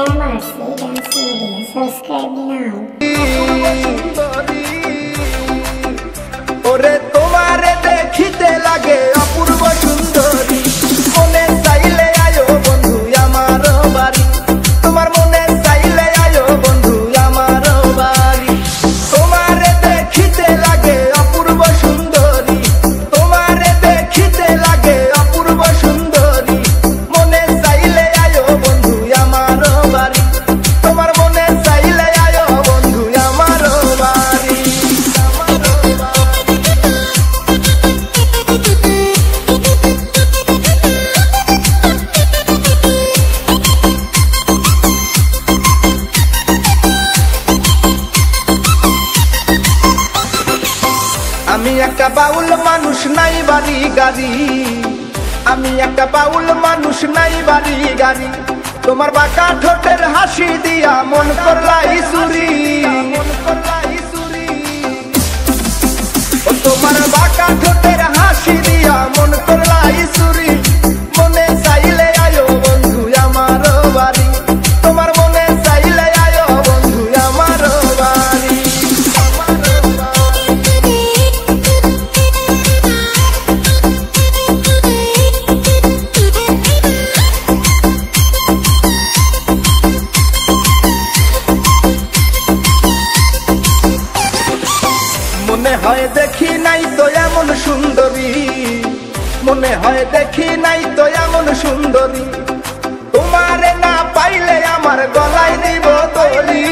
MRC Dance Media. Subscribe now. ওরে তোমারে দেখিতে লাগে অপূর্ব সুন্দরী, মনে চাইলে আয়ো বন্ধু আমার বাড়ি, তোমার মনে চাইলে আয়ো বন্ধু আমার বাড়ি। তোমারে দেখিতে লাগে অপূর্ব সুন্দরী, তোমারে দেখিতে লাগে অপূর্ব সুন্দরী, মনে চাইলে আয়ো বন্ধু আমার বাড়ি, তোমার মনে চাইলে আয়ো বন্ধু আমার বাড়ি। আমি একটা বাউল মানুষ নাই বাড়ি গাড়ি, আমি একটা বাউল মানুষ নাই বাড়ি গাড়ি, তোমার বাঁকা ঠোঁটের হাসি দিয়া মন করলাই চুরি, তোমার বাঁকা ঠোঁটের হাসি দিয়া মন করলাই চুরি, মনে চাইলে আয়ো বন্ধু আমার বাড়ি, তোমার মনে চাইলে আয়ো বন্ধু আমার বাড়ি। মনে হয় দেখি নাই তো এমন সুন্দরী, মনে হয় দেখি নাই তো এমন সুন্দরী, তোমারে না পাইলে আমার গলায় দিব দড়ি।